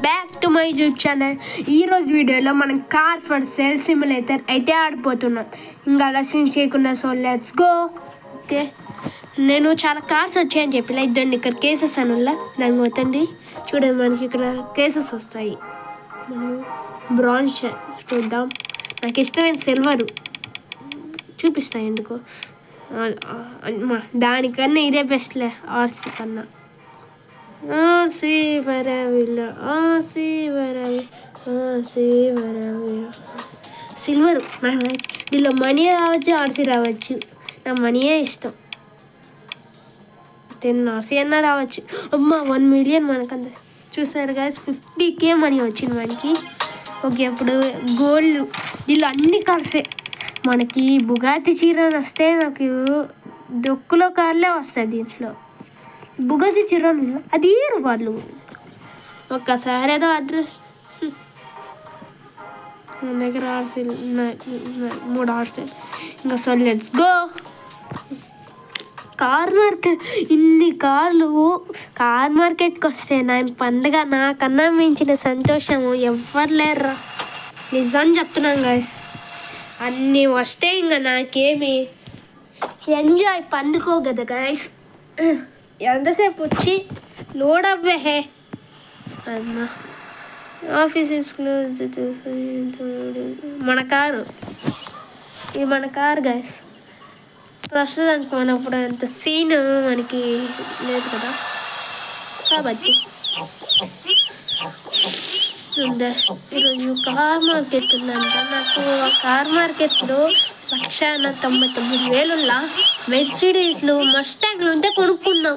Back to my YouTube channel. ఈరోజు వీడియోలో మనం కార్ ఫర్ సేల్ సిమ్యులేటర్ అయితే ఆడిపోతున్నాం. ఇంకా ఆలస్యం చేయకుండా సో లెట్స్ గో. ఓకే, నేను చాలా కార్స్ వచ్చాయని చెప్పి ఇద్దండి ఇక్కడ కేసెస్ అనుల్లా దాన్ని పోతండి. చూడండి, మనకి ఇక్కడ కేసెస్ వస్తాయి. మనం బ్రాంజ్ చూద్దాం. నాకు ఇష్టమైన సిల్వరు చూపిస్తాయి ఎందుకు, దానికన్నా ఇదే బెస్ట్లే ఆర్సీ కన్నా. సిల్వర్ దీనిలో మనీ రావచ్చు, ఆర్సీ రావచ్చు. నా మనీయే ఇష్టం. 10 ఆర్సీ అన్నా రావచ్చు. అమ్మ 1 మిలియన్ మనకంత చూసారు కదా, 50K మనీ వచ్చింది మనకి. ఓకే, అప్పుడు గోల్డ్ దీనిలో అన్ని కార్సే. మనకి బుగాతి చీరని వస్తే నాకు డొక్కులో కార్లే వస్తాయి. దీంట్లో బుగాతి చీరని అది వాళ్ళు ఒక్కసారి ఏదో అడ్రస్ మన దగ్గర ఆర్సీ 3 ఆర్సీ. ఇంకా so let's go. Car market, ఇన్ని కార్లు కార్ మార్కెట్కి వస్తే నాకు పండుగ. నాకన్నా మించిన సంతోషము ఎవ్వరు లేరురా, నిజం చెప్తున్నాను గాయస్. అన్నీ వస్తే ఇంకా నాకేమి ఎంజాయ్ పండుకో కదా గాయస్. ఎంతసేపు వచ్చి లోడ్ అవ్వే అమ్మా. Offices close. మన కారు, ఇది మన కారు గాయస్. ప్రస్తుతానికి మనం ఇప్పుడు అంత సీన్ మనకి లేదు కదా, కాబట్టి ఈరోజు కార్ మార్కెట్ ఉందంట. నాకు ఆ కార్ మార్కెట్లో 1,99,000 మెర్సిడీస్లు మస్టాంగ్లు ఉంటే కొనుక్కున్నాం.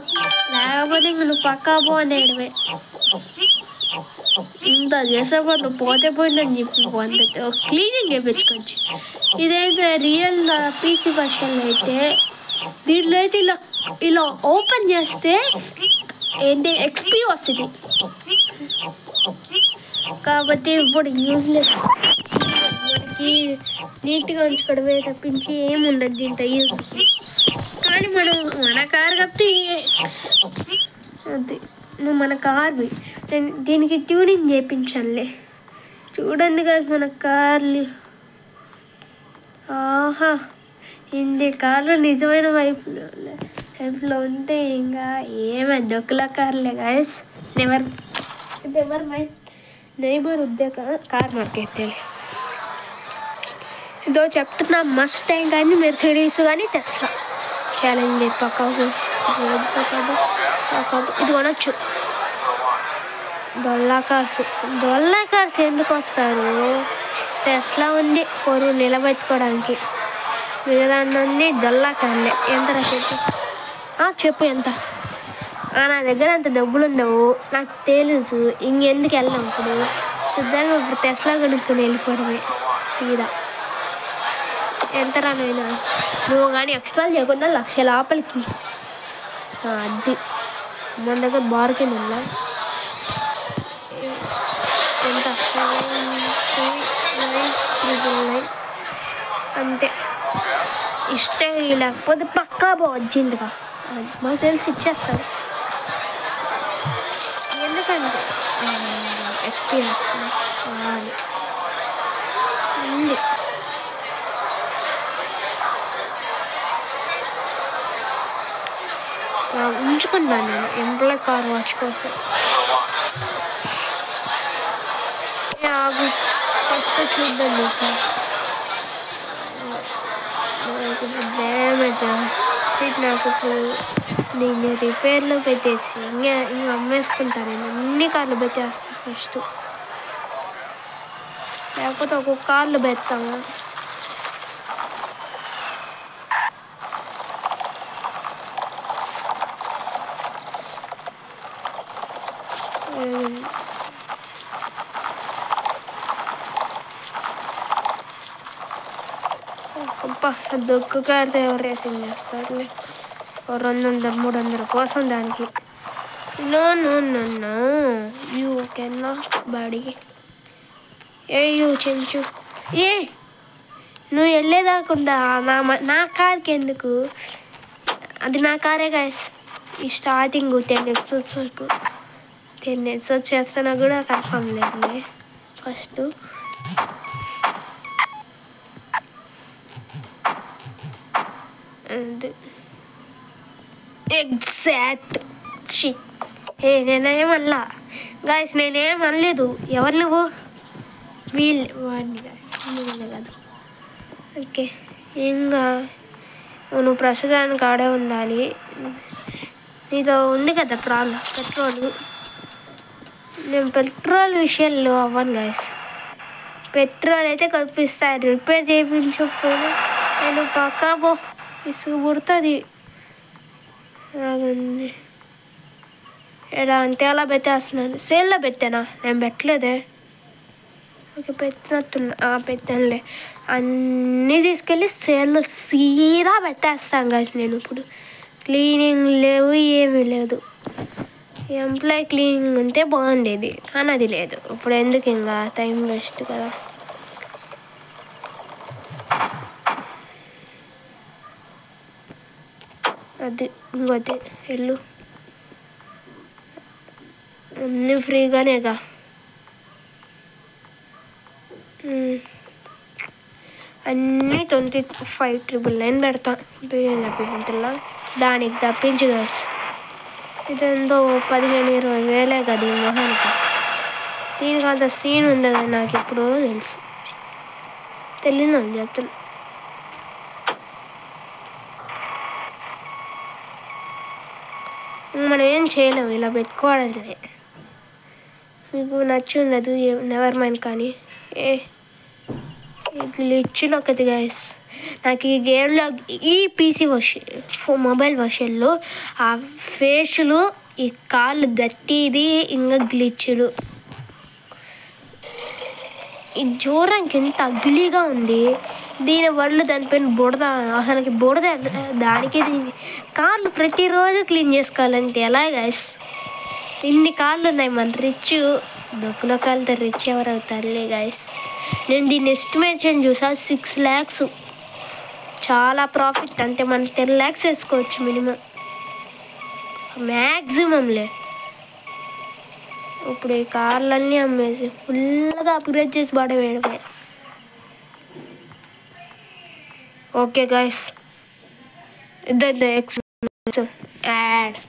లేకపోతే ఇంక నువ్వు పక్కా పో అనేటివే. ఇంత చేసేవాడు నువ్వు పోతే పోయిందని చెప్పి అంత క్లీనింగ్ చేయించుకోవచ్చు. ఇదైతే రియల్ పీసీ వర్షన్ అయితే దీంట్లో అయితే ఇలా ఓపెన్ చేస్తే ఏంటి ఎక్స్పీ వస్తుంది. కాబట్టి ఇప్పుడు యూజ్లెస్, మనకి నీట్గా ఉంచుకోవడమే తప్పించి ఏముండదు దీంతో యూజ్. కానీ మనం మన కారు కాబట్టి అది నువ్వు మన కార్వి దీనికి ట్యూనింగ్ చేయించాలి. చూడండి కదా మన కార్లు. ఆహా, ఇన్ని కార్లు నిజమైన వైపులో ఉంటే ఇంకా ఏమే దొక్కుల కార్లే గాయస్. నెవర్ మైండ్ నైబర్ ఉద్దే కార్ మార్కెట్. ఇదో చెప్తున్నా, మస్టాంగ్ కానీ మెర్సిడీస్ కానీ టెస్లా ఛాలెంజర్ పక్కకు ఇది కొనొచ్చు. డొల్లా కార్స్ ఎందుకు వస్తారు? టెస్లా ఉంది పొరు నిలబెట్టుకోవడానికి, మిగతాన్ని డొల్లా కార్లే. ఎంత చెప్పు ఎంత? నా దగ్గర అంత డబ్బులు ఉండవు, నాకు తెలుసు. ఇంకెందుకు వెళ్ళాం ఇప్పుడు? సిద్ధంగా ఇప్పుడు టెస్లా కొనుక్కొని వెళ్ళిపోవడమే సీదా. ఎంత రానైనా నువ్వు కానీ ఎక్స్ట్రా చేయకుండా 1,00,000 లోపలికి. అది మన దగ్గర బార్గెన్ ఉందా? ఎంత? 7,999 అంతే. ఇస్తే లేకపోతే పక్కా అర్జెంటుగా మాకు తెలిసి ఇచ్చేస్తాడు. ఎందుకంటే ఎక్స్పీరియన్స్ ఉంది. ఉంచుకున్నాను నేను ఎంప్లాయ్ కార్ వాచ్ కోసం. ఫస్ట్ చూద్దాం. డ్యామేజ్ నాకు నేను రిపేర్లో పెట్టేసి ఇంకా అమ్మేసుకుంటాను. నేను అన్ని కార్లు పెట్టేస్తాను ఫస్ట్, లేకపోతే ఒక్కొక్క కార్లు పెడతాము. దొక్కు కారితే ఎవరు రేసింగ్ చేస్తారులే. 200-300 కోసం దానికి. No you can not body. You చెంచు నువ్వు వెళ్ళేదాకుండా నా కార్కి ఎందుకు? అది నా కారే గాయస్. ఈ స్టార్టింగ్ 10 ఎపిసోడ్స్ వరకు 10 సెర్చ్ చేస్తున్నా కూడా కన్ఫర్మ్ లేదు. ఫస్ట్ ఎగ్జాక్ట్ నేనేమనలా గాయస్, నేనేం అనలేదు. ఎవరు నువ్వు? వాడిని గాయస్, కాదు. ఓకే, ఇంకా నువ్వు ప్రస్తుతానికి ఆడే ఉండాలి. నీతో ఉంది కదా పెట్రోల్. నేను పెట్రోల్ విషయంలో అవ్వను గాయస్. పెట్రోల్ అయితే కల్పిస్తాను, రిపేర్ చేయించకపోతే నేను పక్కా ఇసుగు పుడుతుంది. ఎలా అంటే అలా పెట్టేస్తున్నాను. సేల్లో పెట్టానా? నేను పెట్టలేదే. ఓకే, పెట్టానులే. అన్నీ తీసుకెళ్ళి సేల్లో సీదా పెట్టేస్తాను గాయస్. నేను ఇప్పుడు క్లీనింగ్ లేవు, ఏమీ లేదు. ఎంప్లాయ్ క్లీనింగ్ ఉంటే బాగుండేది, కానీ అది లేదు. ఇప్పుడు ఎందుకు ఇంకా టైం వేస్ట్ కదా. అది ఇంకోటి వెళ్ళు, అన్నీ ఫ్రీగానేగా. అన్నీ 25,999 పెడతాం బియ్యంతుల్లో. దానికి తప్పించి గాయస్ ఇదేందో 15,000-20,000 వేలే కదా ఈ మొహానికి. దీనికి అంత సీన్ ఉండదని నాకు ఎప్పుడో తెలుసు. తెలియదు వాళ్ళు చెప్తున్నా. మనం ఏం చేయలేము, ఇలా పెట్టుకోవడాల్సిందే. మీకు నచ్చి ఉండదు, నెవర్ మైండ్. కానీ ఇచ్చిన ఒకటి గాయస్, నాకు ఈ గేమ్లో ఈ పీసీ మొబైల్ వర్షన్లో ఆ ఫేస్లు, ఈ కాళ్ళు దట్టిది, ఇంకా గ్లిచ్లు, ఈ జోరానికి ఎంత అగ్లీగా ఉంది. దీని వల్ల దానిపైన బుడద, అసలుకి బుడద దానికి కార్లు ప్రతిరోజు క్లీన్ చేసుకోవాలంటే ఎలా గాయస్? ఇన్ని కార్లు ఉన్నాయి. మన రిచ్ డబ్బుల కాళ్ళతో రిచ్ ఎవరు అవుతారులే గాయస్. నేను దీన్ని ఎస్టిమేషన్ చూసా 6 lakhs. చాలా ప్రాఫిట్. అంటే మనం 10 lakhs వేసుకోవచ్చు మినిమం, మ్యాక్సిమంలే. ఇప్పుడు ఈ కార్లన్నీ అమ్మేసి ఫుల్గా అప్గ్రేడ్ చేసి పడవేయడమే. ఓకే గాయస్, ఇద్దరు యాడ్.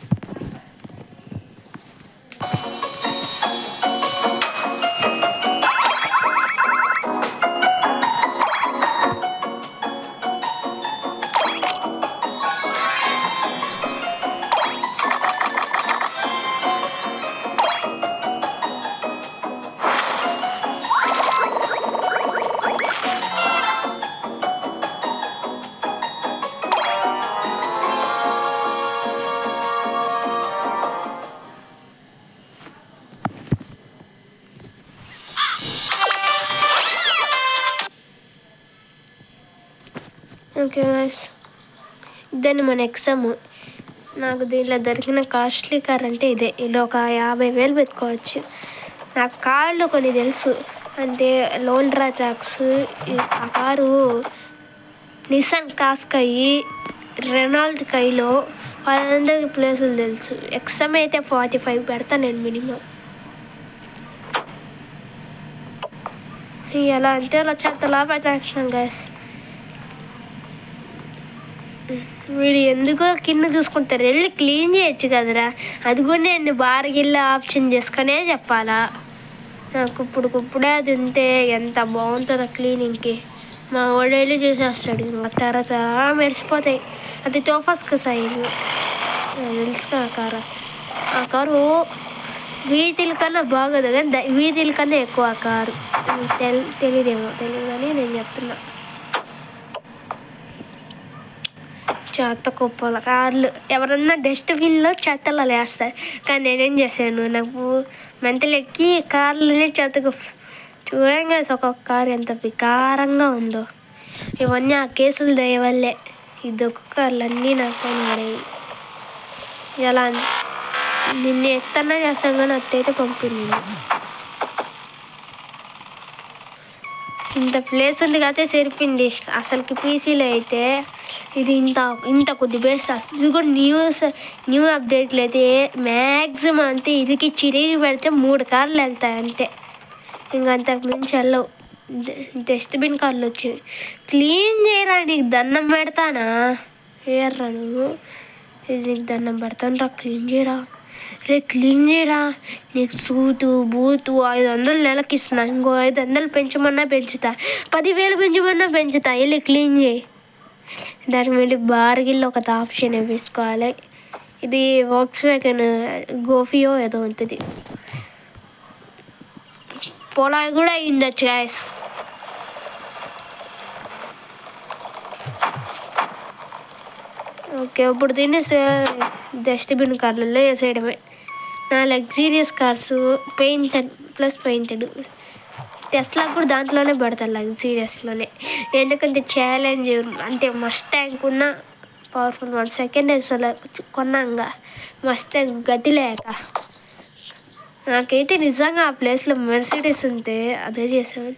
ఓకే గాయస్, దాన్ని మన ఎగ్జామ్. నాకు దీనిలో దొరికిన కాస్ట్లీ కార్ అంటే ఇదే. ఇలా ఒక 50,000 పెట్టుకోవచ్చు. నాకు కార్లు కొన్ని తెలుసు, అంటే లోండ్రా ట్రాక్స్, ఆ కారు నిసాన్ కాస్కాయి, రెనాల్డ్ కైలో, వాళ్ళందరికీ ప్లేసులు తెలుసు. ఎగ్జామ్ అయితే 45 పెడతాను నేను మినిమం. ఎలా అంటే అలా చెత్తలా పెట్టేస్తున్నాను గాయస్. వీడు ఎందుకో కింద చూసుకుంటారు, వెళ్ళి క్లీన్ చేయొచ్చు కదరా. అది కూడా నేను బార్గిల్లా ఆప్షన్ చేసుకునే చెప్పాలా? నాకు ఇప్పుడే అది ఉంటే ఎంత బాగుంటుందో క్లీనింగ్కి. మా వాడు వెళ్ళి చేసేస్తాడు, ఇంకా తర్వాత మెరిసిపోతాయి. అది తోఫస్కు సైజు తెలుసు కదా. ఆ కారు వీధుల కన్నా బాగోదు కానీ వీధుల కన్నా ఎక్కువ ఆ కారు. తెలియదు కానీ నేను చెప్తున్నా. చెత్త కుప్పల కార్లు ఎవరన్నా డస్ట్బిన్లో చెత్తలో వేస్తారు, కానీ నేనేం చేశాను, నాకు మెంటలు ఎక్కి కార్లనే చెత్త కుప్ప. చూడంగా ఒక్కొక్క కారు ఎంత వికారంగా ఉందో. ఇవన్నీ ఆ కేసులు దయవల్లే. ఈ దొక్కు కార్లు అన్నీ నాకు పైన పడేవి. ఎలా నిన్ను ఎత్తన్నా చేస్తాను కానీ అత్తయితే పంపింది. ఇంత ప్లేస్ ఉంది కాబట్టి సరిపోయింది. అసలుకి పీసీలో అయితే ఇది ఇంత కొద్ది బేస్ ఇది కూడా న్యూ అప్డేట్లు అయితే మ్యాక్సిమం అంతే. ఇదికి చిరిగి పెడితే 3 కార్లు వెళ్తాయి అంతే, ఇంకా అంతకు మించి వెళ్ళవు. డస్ట్బిన్ కార్లు వచ్చేవి. క్లీన్ చేయరా, నీకు దండం పెడతానా? ఏర్రా నువ్వు, ఇది నీకు దండం పెడతాను రా, క్లీన్ చేయరా క్లీన్ చేయరా. నీకు సూతు బూతు 500 నెలకి ఇస్తున్నా, ఇంకో 500 పెంచమన్నా పెంచుతా, 10,000 పెంచమన్నా పెంచుతా. వెళ్ళి క్లీన్ చేయి. దానికి మళ్ళీ బార్గిల్లో ఒక ఆప్షన్ వేసుకోవాలి. ఇది వోక్స్‌వ్యాగన్ గోఫియో ఏదో ఉంటుంది. పొలాయి కూడా అయిందచ్చు గాయస్. ఓకే, ఇప్పుడు దీన్ని డస్ట్బిన్ కార్లలో వేసేయడమే. నా లగ్జీరియస్ కార్స్ పెయింటెడ్ టెస్లా కూడా దాంట్లోనే పెడతాను, లగ్జీరియస్లోనే. ఎందుకంటే ఛాలెంజ్ అంటే మస్టాంగ్ ఉన్న పవర్ఫుల్ 1 సెకండ్ అసలు కొన్నాగా మస్టాంగ్ గతి లేక. నాకైతే నిజంగా ఆ ప్లేస్లో మెర్సిడీస్ ఉంటే అదే చేసాను.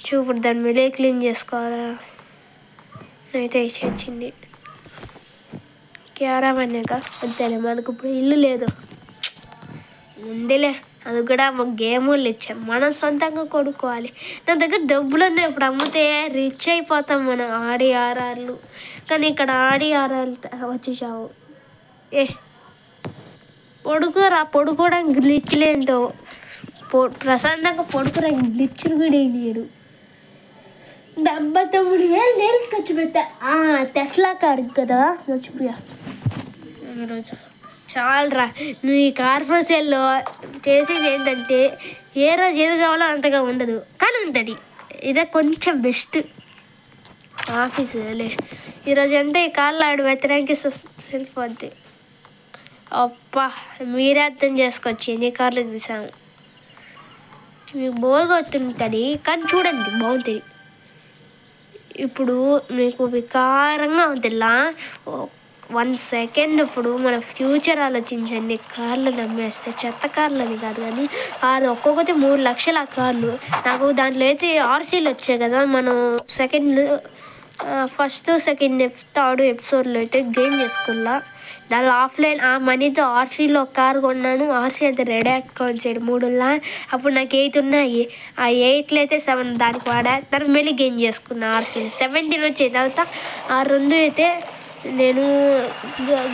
చూపుడు దాని మీద క్లీన్ చేసుకోవాలా అయితే వేసి వచ్చింది. క్యారామనేగా వద్దాలే, మనకు ఇప్పుడు ఇల్లు లేదు. ఉందిలే, అది కూడా మాకు గేములు ఇచ్చారు, మనం సొంతంగా కొనుక్కోవాలి. నా దగ్గర డబ్బులు ఉన్నాయి, ఇప్పుడు అమ్మితే రిచ్ అయిపోతాం మనం. ఆడి ఆర్ఆర్లు, కానీ ఇక్కడ ఆడి ఆర్ఆర్లు వచ్చేసావు. పడుకోవడానికి గ్లిచ్లేంతో ప్రశాంతంగా పడుకోవడానికి గ్లిచ్లు కూడా వేయలేడు. 79,000 ఖర్చు పెట్టా టెస్లా కార్ కదా, మర్చిపోయా ఈరోజు. చాలరా, నువ్వు ఈ కార్పొరేషన్లో చేసేది ఏంటంటే ఏ రోజు ఏది కావాలో అంతగా ఉండదు, కానీ ఉంటుంది. ఇదే కొంచెం బెస్ట్ ఆఫీసు. ఈరోజు అంటే ఈ కార్లు ఆడు పెట్టడానికి సరిపోద్ది. అప్పా, మీరే అర్థం చేసుకోవచ్చు ఎన్ని కార్లు చూసాము. మీకు బోర్గా వస్తుంటుంది, కానీ చూడండి బాగుంటుంది. ఇప్పుడు మీకు వికారంగా ఉంటుందిలా 1 సెకండ్. ఇప్పుడు మన ఫ్యూచర్ ఆలోచించండి. కార్లు నమ్మేస్తే చెత్త కార్లు అని కాదు, కానీ అది ఒక్కొక్కటి 3 లక్షలు ఆ కార్లు. నాకు దాంట్లో అయితే ఆర్సీలు వచ్చాయి కదా, మనం ఫస్ట్ సెకండ్ థర్డ్ ఎపిసోడ్లో అయితే గెయిన్ చేసుకున్నా. దానిలో ఆఫ్లైన్ ఆ మనీతో ఆర్సీలో కారు కొన్నాను. ఆర్సీ అయితే రెడీ అకౌంట్ సైడ్ 3 అప్పుడు నాకు 8 ఉన్నాయి. ఆ 8లో అయితే 7 దానికి వాడా. తర్వాత మళ్ళీ గెయిన్ చేసుకున్నా ఆర్సీ 17 వచ్చే. తర్వాత ఆ 2 అయితే నేను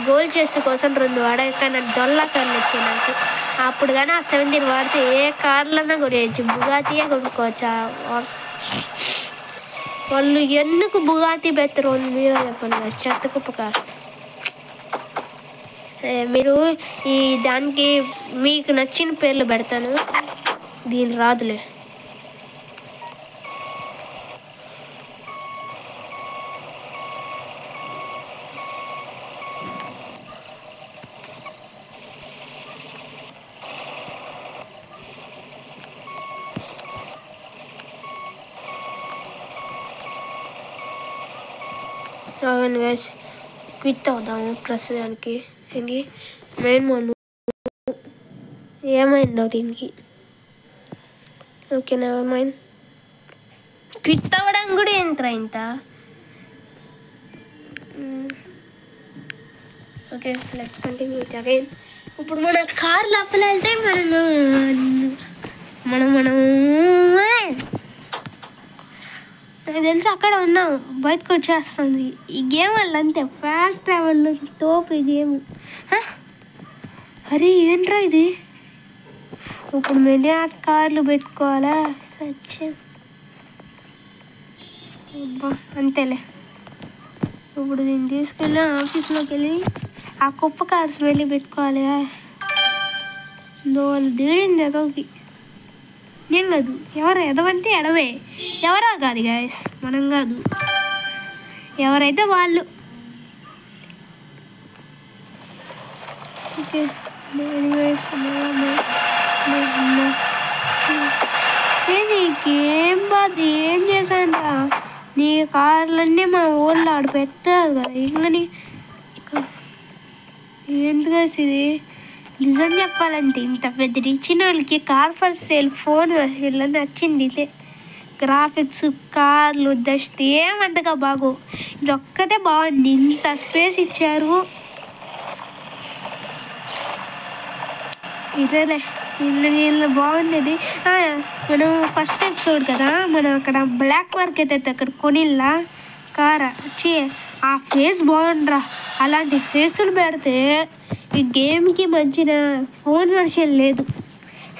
గోల్ చేసే కోసం 2 వాడా, కానీ నాకు డొల్లా కార్లు వచ్చాయి నాకు. అప్పుడు కానీ ఆ 17 వాడితే ఏ కార్లన్నా కొనేయచ్చు, బుగాతియే కొనుక్కోవచ్చు. వాళ్ళు ఎందుకు బుగాతి బెత్తరు మీరే చెప్పండి. చెత్త కుప్ప కార్స్. మీరు ఈ దానికి మీకు నచ్చిన పేర్లు పెడతాను, దీని రాదులే. అవును గైస్, క్విట్ అవుదాము ప్రస్తుతానికి. ఏంటి మెయిన్ మోను ఏమైందో దీనికి. Okay, never mind. క్విట్ అవ్వడం కూడా ఏంట్రా ఇంత. Okay, let's continue with again. ఇప్పుడు మన కార్లు అప్పలు వెళ్తే మనం నాకు తెలిసి అక్కడ ఉన్నాం, బయటకు వచ్చేస్తుంది. ఈ గేమ్ వల్ల అంతే, ఫాస్ట్ ట్రావెల్ తోపు ఈ గేమ్. అరే ఏంట్రా ఇది, ఇప్పుడు మెల్లి కార్లు పెట్టుకోవాలా సత్యం. అంతేలే, ఇప్పుడు దీన్ని తీసుకెళ్ళి ఆఫీస్లోకి వెళ్ళి ఆ కుప్ప కార్స్ వెళ్ళి పెట్టుకోవాలి. వాళ్ళు దేడింది ఎదోకి, ఏం కాదు. ఎవరు ఎదవంటే ఎడవే, ఎవరా కాదు గాయస్, మనం కాదు, ఎవరైతే వాళ్ళు. ఓకే, నీకేం బాధ, ఏం చేశానురా. నీ కార్లన్నీ మా ఊళ్ళో ఆడ పెట్టారు కదా, ఇంకని ఎందుకు ఇది. నిజం చెప్పాలంటే ఇంత పెద్ద ఇచ్చిన వాళ్ళకి కార్ ఫర్ సేల్ ఫోన్ నచ్చింది. ఇదే గ్రాఫిక్స్ కార్లు డస్ట్ ఏమంతగా బాగు. ఇది ఒక్కటే బాగుంది, ఇంత స్పేస్ ఇచ్చారు. ఇదేలే ఇల్లు బాగుండేది. మనం ఫస్ట్ ఎపిసోడ్ కదా, మనం అక్కడ బ్లాక్ మార్కెట్ అయితే అక్కడ కొనిల్లా కారా వచ్చి ఆ ఫేస్ బాగుండ్రా. అలాంటి ఫేసులు పెడితే ఈ గేమ్కి మంచిన ఫోన్ వర్షన్ లేదు.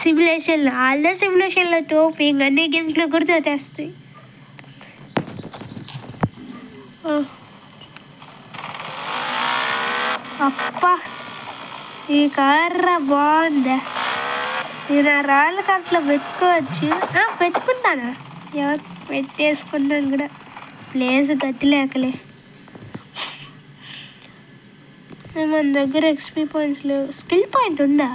సిమ్యులేషన్లో ఆల్రెడీ సిమ్యులేషన్లో తోపు ఇంక అన్ని గేమ్స్లో కూడా తెస్తాయి. అప్ప ఈ కార్రా బాగుందా. నేను ఆ రాళ్ళ కార్స్లో పెట్టుకోవచ్చు. పెట్టుకుంటానా, పెట్టేసుకున్నాను కూడా. ప్లేస్ గతి లేకలే. మన దగ్గర ఎక్స్పీ పాయింట్స్ లేవు. స్కిల్ పాయింట్ ఉందా?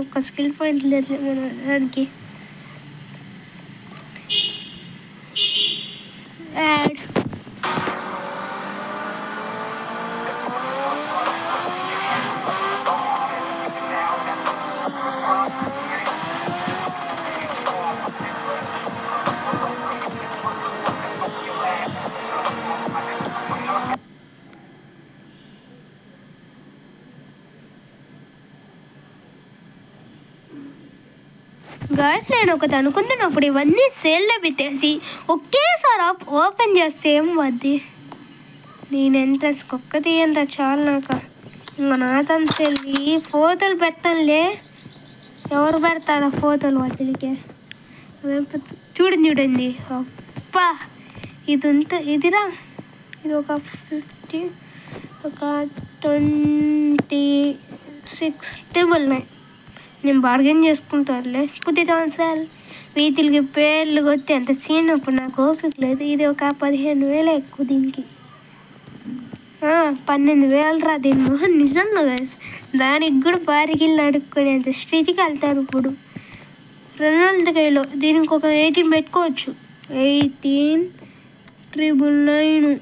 ఒక స్కిల్ పాయింట్ లేదు మన దానికి. యాడ్ గాయస్, నేను ఒకటి అనుకుంటున్నప్పుడు ఇవన్నీ సేల్లో పెట్టేసి ఒకేసారి ఓపెన్ చేస్తే ఏం వద్ది. నేను ఎంట్రన్స్కి ఒక్క తీయండి చాలు నాకు. ఇంకా నాతో వెళ్ళి ఫోటోలు పెట్టంలే. ఎవరు పెడతారా ఫోటోలు వదిలికే? చూడండి అప్పా, ఇదిరా. ఇది ఒక 50, ఒక 26,999. నేను బార్గెన్ చేసుకుంటానులే. పుట్టితాను సార్ వీటికి పేర్లు కొట్టి అంత సీన్ అప్పుడు నాకు ఓపిక లేదు. ఇది ఒక 15,000 ఎక్కువ దీనికి. 12,000 రా దీని మొహం. నిజంగా దానికి కూడా బారిగిల్లు అడుక్కునే అంత స్థితికి వెళ్తారు ఇప్పుడు. 200,000 దీనికి ఒక 18 పెట్టుకోవచ్చు. 18,999.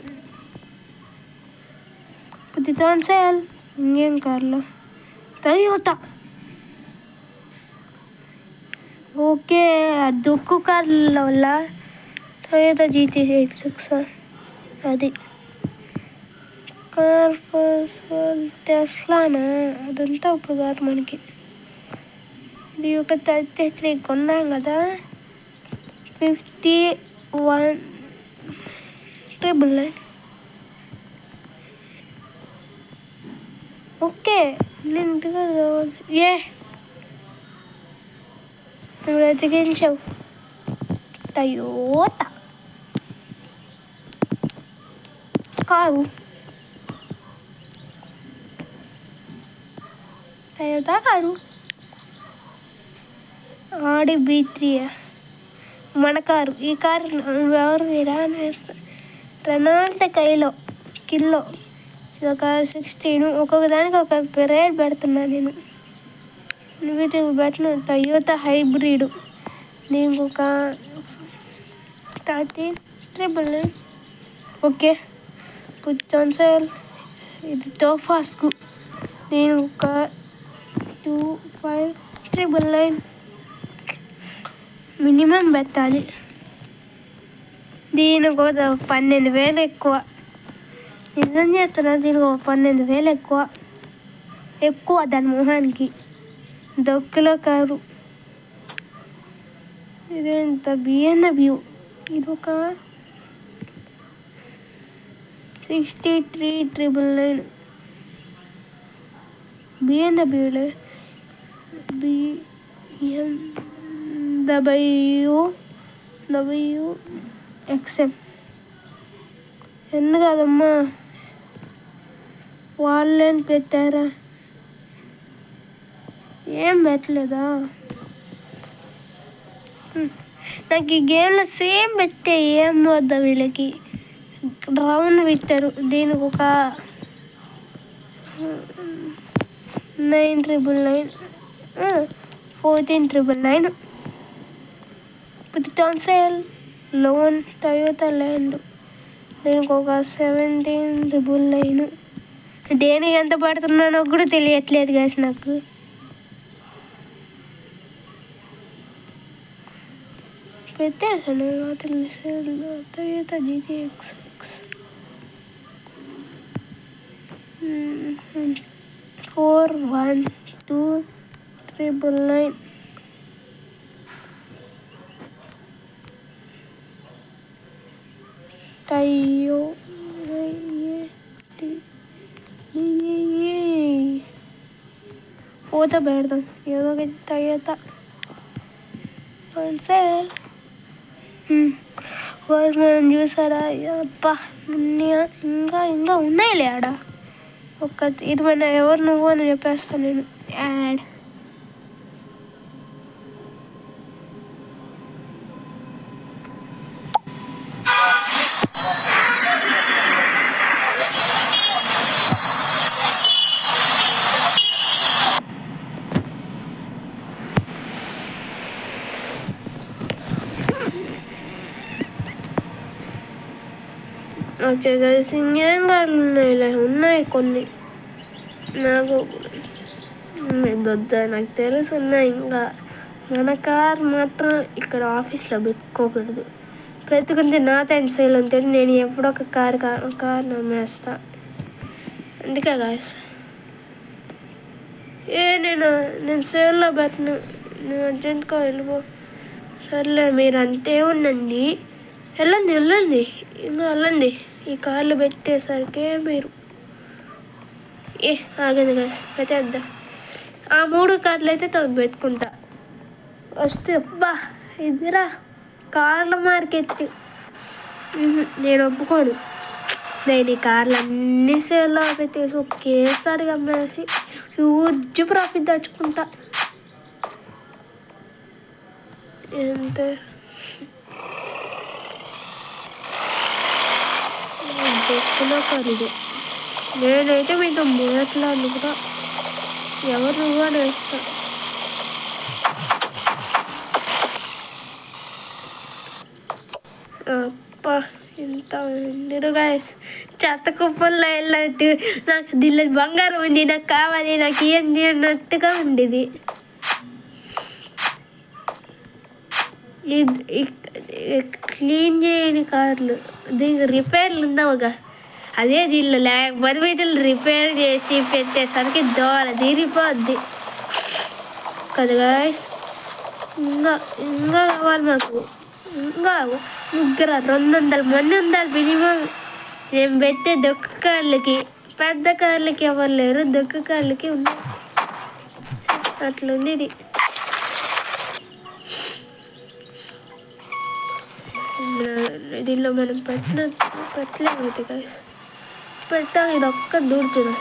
పుట్టితాను సార్ ఇంకేం కార్లో టయోటా. ఓకే, దుక్కు కార్ల వల్ల టయోటా GT86 అది. కార్ టెస్లానా అదంతా ఇప్పుడు కాదు మనకి. ఇది ఒక 33 కొన్నాం కదా. 51,999. ఓకే, నేను నువ్వు ఎదిగించావు. Toyota car, Toyota car. Audi B3 మన కారు. ఈ కారు ఎవరు మీరా నేస్తా. రెనాల్ట్ కిలో ఇది ఒక 16. ఒక్కొక్క దానికి ఒక రేట్ పెడుతున్నా నేను. వీటికి పెట్టిన టయోటా హైబ్రిడ్ దీనికి ఒక 13,999. ఓకే, పుచ్చాన్సాల్. ఇది టోఫాస్కు నేను ఒక 25,999 మినిమం పెట్టాలి. దీనికి ఒక 12,000 ఎక్కువ. నిజం చేస్తున్నా, దీనికి ఒక 12,000 ఎక్కువ దాని మొహానికి. దొక్కులో కారు. ఇదేంత BMW. ఇది ఒక 63,999. BMW XM ఎన్ని కాదమ్మా, వాళ్ళేం పెట్టారా? ఏం పెట్టలేదా? నాకు ఈ గేమ్లో సేమ్ పెట్టే ఏం వద్దా వీళ్ళకి. రౌండ్ పెట్టారు. దీనికి ఒక 9,999. 14,999. పుట్టిటాన్సైల్ లోన్ టయోటా ల్యాండ్ దీనికి ఒక 17,999. దేనికి ఎంత పడుతున్నానో కూడా తెలియట్లేదు గాయస్ నాకు. పెట్టేసాను టొయోటా GTX 412999 టయో ఫోటో పెడదాం ఏదో ఒకటి టయోటా మనం చూసారా అబ్బా ఇంకా ఇంకా ఉన్నాయిలే ఆడ ఇది మన ఎవరు నువ్వు అని చెప్పేస్తాను నేను యాడ్ ఓకే గైస్ ఇంకేం కార్లు ఉన్నాయి కొన్ని నాకు నాకు తెలుసు ఉన్నాయి ఇంకా మన కార్ మాత్రం ఇక్కడ ఆఫీస్లో పెట్టుకోకూడదు పెట్టుకుంటే నా సేల్ ఉంటుంది నేను ఎప్పుడో ఒక కార్ నమ్మేస్తా అందుకే గాయస్ నేను సేల్లో పెట్టను నువ్వు అర్జెంట్గా వెళ్ళిపో సర్లే మీరు అంతే ఉండండి వెళ్ళండి ఇంకా వెళ్ళండి ఈ కార్లు పెట్టేసరికి మీరు ఆగండి గాయస్ పెట్టేద్దాం ఆ 3 కార్లు అయితే తను పెట్టుకుంటా వస్తే అబ్బా ఇదిరా కార్ల మార్కెట్ నేను ఒప్పుకోను నేను ఈ కార్లు అన్నీ సేల్లో పెట్టేసి ఒకేసారి అమ్మేసి హ్యూజ్ ప్రాఫిట్ తెచ్చుకుంటా ఎంత ఎక్కువ కాదు ఇది నేనైతే మీతో మాట్లాడను కూడా ఎవరు నువ్వు వేస్తా అప్ప ఇంత ఉంది గాయస్ చెత్త కుప్పల్లో వెళ్ళట్టు నాకు దీనిలో బంగారం ఉంది నాకు కావాలి నాకు ఏంది అన్నట్టుగా ఉండేది క్లీన్ చేయని కార్లు దీనికి రిపేర్లు ఉండవుగా అదే దీనిలో లేకపోతే వీటిని రిపేర్ చేసి పెట్టేసరికి దోర తీరిపోద్ది కదా గాయస్ ఇంకా కావాలి మాకు ఇంకా 200 మంది ఉండాలి మినిమం మేము పెట్టే దొక్క కార్లకి పెద్ద కార్లకి ఎవరు లేరు దొక్క కార్లకి ఉన్నాయి అట్లుంది ఇది దీనిలో మనం పెట్టలేమైతే గాయస్ పెట్టాలి ఇది ఒక్క దూడుతుంది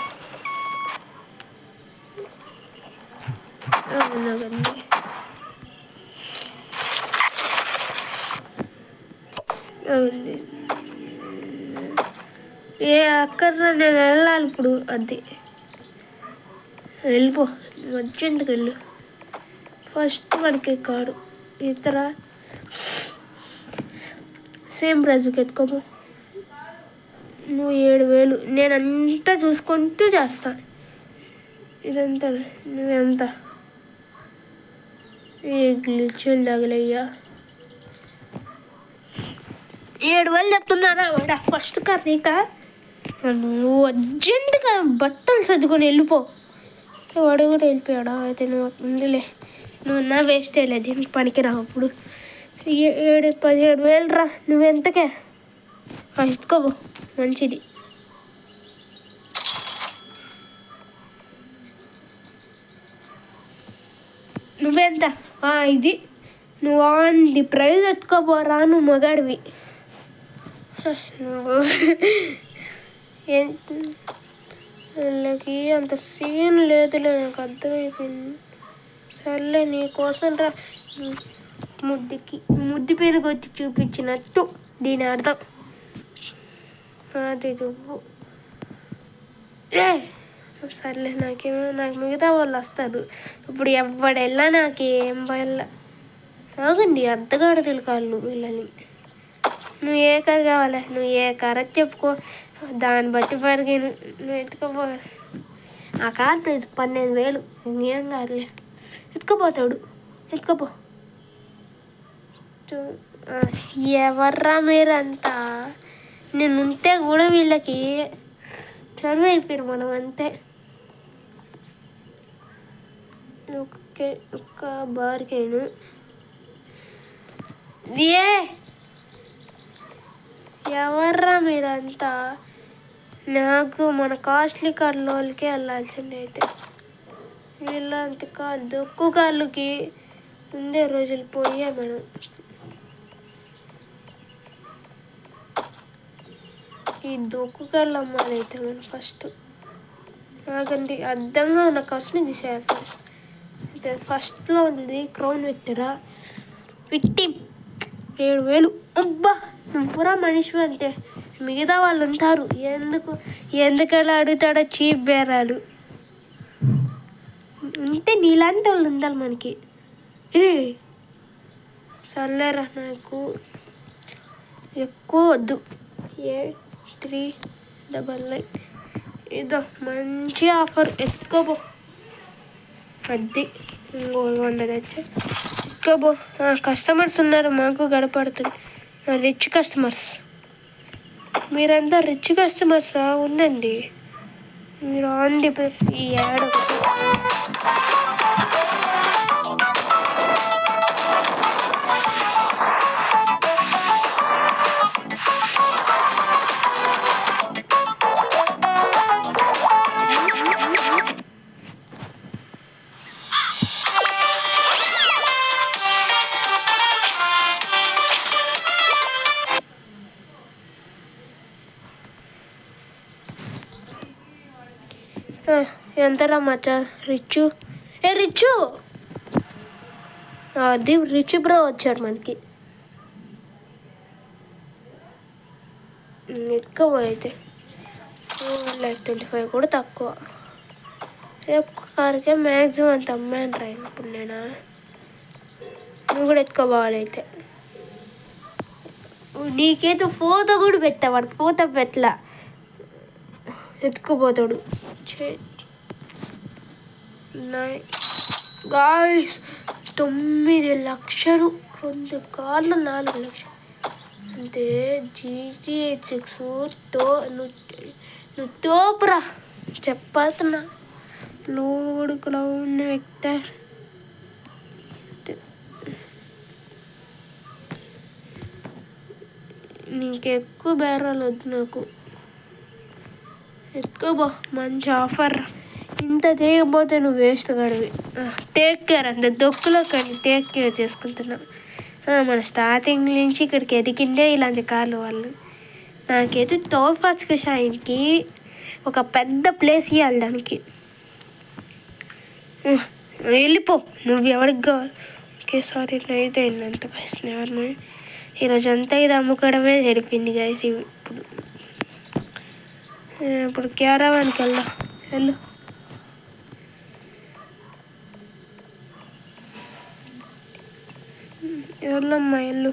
అక్కడ నేను వెళ్ళాలి ఇప్పుడు అది వెళ్ళిపో వచ్చేందుకు వెళ్ళు ఫస్ట్ మనకి కాడు ఇతర సేమ్ ప్రైజ్కి ఎత్తుకోపో నువ్వు 7000 నేను అంతా చూసుకుంటూ చేస్తాను ఇదంతా నువ్వెంత ఏ గ్లిచ్లు తగిలయ్యా 7000 చెప్తున్నారా వాడా ఫస్ట్ కార్ నీకా నువ్వు అర్జెంటుగా బట్టలు సర్దుకొని వెళ్ళిపో వాడు కూడా వెళ్ళిపోయాడా అయితే నువ్వు ఉందిలే నువ్వు నా వేస్ట్ అయ్యలేదు దీనికి పనికిరావు అప్పుడు 17,000 రా నువ్వెంతకే ఎత్తుకోబో మంచిది నువ్వెంత ఇది నువ్వు ఆన్ ది ప్రైజ్ ఎత్తుకోపోరా నువ్వు మగాడివి నువ్వు వీళ్ళకి అంత సీన్ లేదులే నాకు అర్థమైపోయింది సర్లే నీ కోసం రా ముద్దు పేరు కొట్టి చూపించినట్టు దీని అర్థం అది నువ్వు సర్లే నాకు మిగతా వాళ్ళు వస్తారు ఇప్పుడు ఎవడెళ్ళా నాకేం వెళ్ళ ఆగండి అద్దగాడతలు కాళ్ళు వీళ్ళని నువ్వు ఏ కారు కావాలి నువ్వు ఏ కారు అది చెప్పుకో దాన్ని బట్టి పరిగి నువ్వు ఎత్తుకోపో ఆ కారు 12,000 ఇంకేం కాదులే ఎత్తుకోపోతాడు ఎత్తుకోపో ఎవర్రా మీరంతా? నేను ఉంటే కూడా వీళ్ళకి చదువు అయిపోయారు మనం అంతే. ఒక్క బార్గైను ఎవర్రా మీరంతా? నాకు మన కాస్ట్లీ కార్లకే వెళ్ళాల్సిందే అయితే. వీళ్ళంత దొక్కు కార్లకి ఉండే రోజులు పోయే మనం. ఈ దొక్కు కార్లు అమ్మాలి అయితే మనం ఫస్ట్. నాకంటే అర్థంగా ఉన్న ఖర్చుని తీసేయాలి అయితే. ఫస్ట్లో ఉంది క్రౌన్ విక్టరా, విక్టిమ్ 7,000. అబ్బా నువ్వురా మనిషి అంతే, మిగతా వాళ్ళు ఉంటారు. ఎందుకలా అడుగుతాడో చీప్ బేరాలు ఉంటే నీలాంటి వాళ్ళు ఉండాలి మనకి. ఇది సర్లేరా, నాకు ఎక్కువ వద్దు. 8399 ఇదో మంచి ఆఫర్, ఎత్తుకోబో. అది ఇంకో 100 తెచ్చి ఎత్తుకోబో. కస్టమర్స్ ఉన్నారు, మాకు గడపడుతుంది. రిచ్ కస్టమర్స్, మీరంతా రిచ్ కస్టమర్సా? ఉందండి మీరు ఆన్ ది ఈ యాడ్ ఎంతరా మచ్చా? రిచ్చు రిచ్చు, అది రిచ్ బ్రో వచ్చాడు మనకి. ఎక్కువ అయితే 225 కూడా తక్కువ. రేపు కారుకే మ్యాక్సిమం అంత అమ్మాయిని రా. ఇప్పుడు నేను నువ్వు కూడా ఎత్తుకోవాలి అయితే. నీకైతే ఫోటో కూడా పెట్టావాడు, ఫోటో పెట్టలా, ఎత్తుకుపోతాడు. గాయ్స్ 9 లక్షలు, 2 కార్లు 4 లక్షలు అంటే. GT8 6 నువ్వు తోపురా చెప్పాతున్నా. లోడ్ క్రౌన్ విక్టర్ నీకెక్కువ బేరాలు వద్దు నాకు. ఎక్కువ మంచి ఆఫర్. ఇంత చేయకపోతే నువ్వు వేస్ట్ గడివి. టేక్ కేర్ అంత దొక్కులో కానీ టేక్ కేర్ చేసుకుంటున్నా. మన స్టార్టింగ్ నుంచి ఇక్కడికి ఎదిగిందే ఇలాంటి కార్లు వాళ్ళు. నాకైతే తోఫాస్కి షైన్కి ఒక పెద్ద ప్లేస్ ఇవ్వాలి దానికి. వెళ్ళిపో నువ్వు ఎవరికి కావాలి. ఓకే సారీ, నైట్ అయిందంత కలిసిన ఎవరిని. ఈరోజు అంతా ఇది అమ్ముకోవడమే జరిపింది గైస్. ఇప్పుడు క్యారావాన్కి వెళ్ళు. ఎవరినమ్మా వెళ్ళు.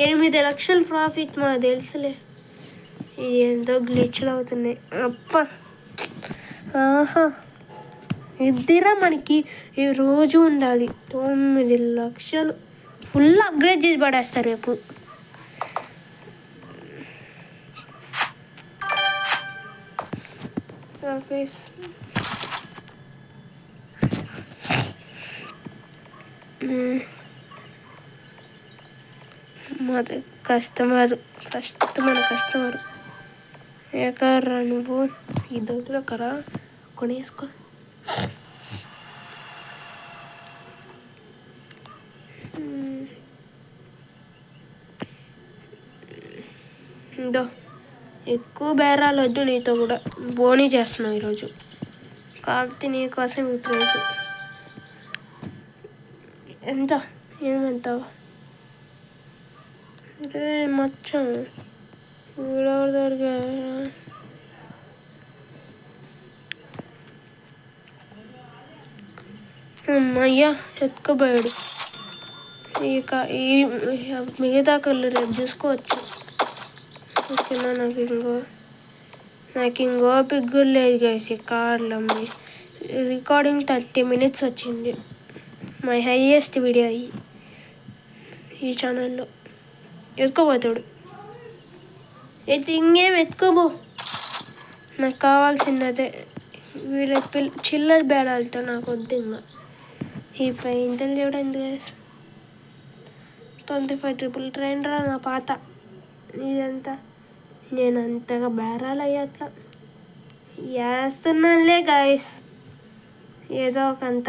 8 లక్షలు ప్రాఫిట్ మా తెలుసులే. ఇది ఎంతో గ్లిచ్లు అవుతున్నాయి. అప్ప ఇద్దరా మనకి ఈ రోజు ఉండాలి. 9 లక్షలు ఫుల్ అప్గ్రేడ్ చేసి పడేస్తారు రేపు. ఆఫీస్ మన కస్టమర్ ఏకర్రా నువ్వు ఈ దొడ్లో కరా కొనేసుకో. ఎక్కువ బేరాలు వద్దు, నీతో కూడా బోనీ చేస్తున్నావు ఈరోజు. కాకపోతే నీకోసం ఈ ప్రైజ్ ఎంత ఏమంటావు? మొత్తం ఊరవరి దొరికా. అయ్యా ఎత్తుకోపోయాడు. ఈ మిగతా కళ్ళు రేపు చూసుకోవచ్చు. ఓకేనా? నాకు ఇంకో పిగ్గులు లేదు గైస్. ఈ కార్లు అమ్మి రికార్డింగ్ 30 minutes వచ్చింది. మై హైయెస్ట్ వీడియో అయ్యి ఈ ఛానల్లో. ఎత్తుకోపోతాడు. ఇంకేం ఎత్తుకోబో. నాకు కావాల్సింది అదే. వీళ్ళ చిల్లర బేడాలతో నాకు వద్దు. ఇంకా ఈ ఇంతలు చేయడం ఎందుకు 25 ట్రైన్ రా నా పాత. ఇదంతా నేను అంతగా బేరాలు అయ్యట్లా వేస్తున్నానులే గాయస్, ఏదో ఒకంత.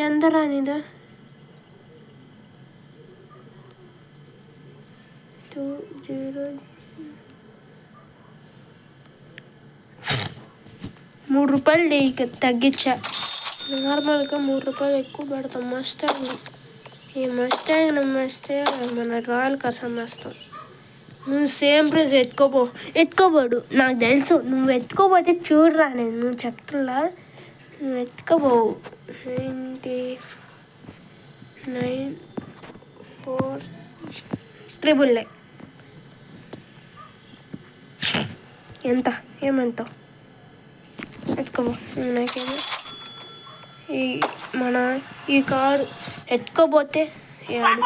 ఎంత రానిదా 20 ₹3 తగ్గించా. నార్మల్గా ₹3 ఎక్కువ పెడతాం. మస్టాంగ్ ఈ మస్టాంగ్ నమ్మేస్తే మన రాయల్ కార్స్ అమ్మేస్తాం. నువ్వు సేమ్ ప్రైస్ ఎత్తుకోబోడు. నాకు తెలుసు నువ్వు ఎత్తుకోపోతే చూడరా. నువ్వు చెప్తున్నా, నువ్వు ఎత్తుకోబోవు. 99,499 ఎంత ఏమంటావు? ఎత్తుకోబో. నాకేమో ఈ కారు ఎత్తుకోపోతే ఏడు.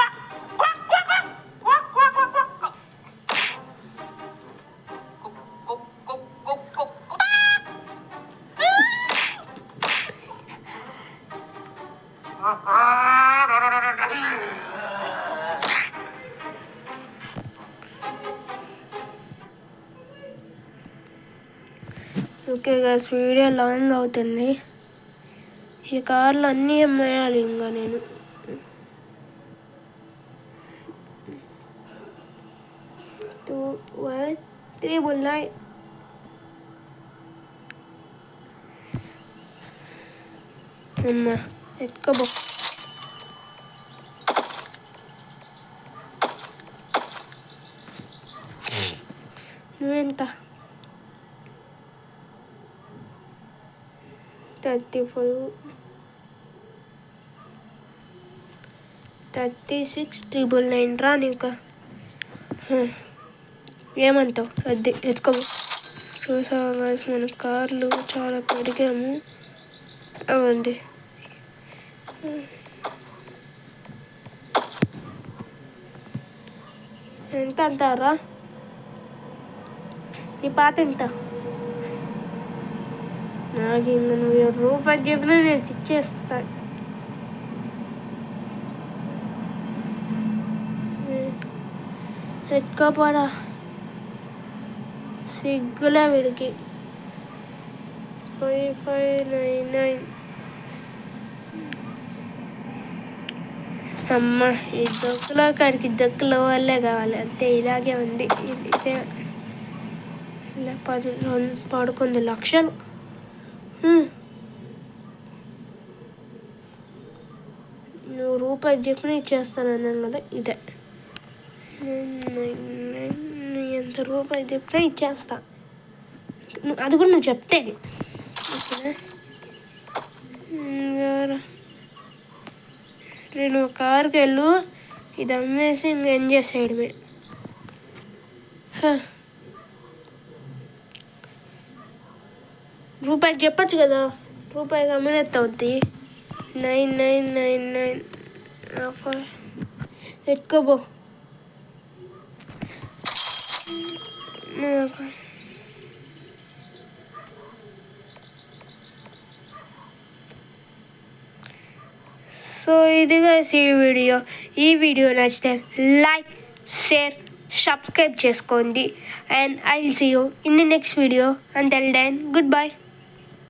ఓకే గాయ్స్, వీడియో లాంగ్ అవుతుంది. ఈ కార్లు అన్నీ అమ్మేయాలి ఇంకా నేను. అమ్మా ఎత్తుకోబో. నువ్వెంత? 36,999 రా నీకు. ఏమంటావు? అది ఎత్తుకోబో. చూసావా గాయ్స్, మన కార్లు చాలా పెరిగాము. అవండి ఎంత అంటారా? నీ పాత ఎంత? నాకు ఇంక నువ్వు ₹1 చెప్పినా నేను ఇచ్చేస్తాను. ఎత్తుకోపోడా, సిగ్గులే వీడికి. 5599. అమ్మ ఈ దొక్కులో కాడికి దొక్కులో వల్లే కావాలి అంతే. ఇలాగే ఉంది. ఇదే ఇలా 11 లక్షలు. నువ్వు ₹1 చెప్పిన ఇచ్చేస్తాను అన్నాను కదా, ఇదే. ఎంత ₹1 చెప్పినా ఇచ్చేస్తా. అది కూడా నువ్వు చెప్తే. నేను కారుకి వెళ్ళు, ఇది అమ్మేసి ఇంక ఎంజాయ్ చేయడమే. ₹1 చెప్పచ్చు కదా, ₹1 అమ్మినెత్త అవుద్ది. 9999 ఎత్తుకోబో. సో ఇదిగా ఈ వీడియో నచ్చితే లైక్, షేర్, సబ్స్క్రైబ్ చేసుకోండి. And I will see you in the next video. Until then, good by.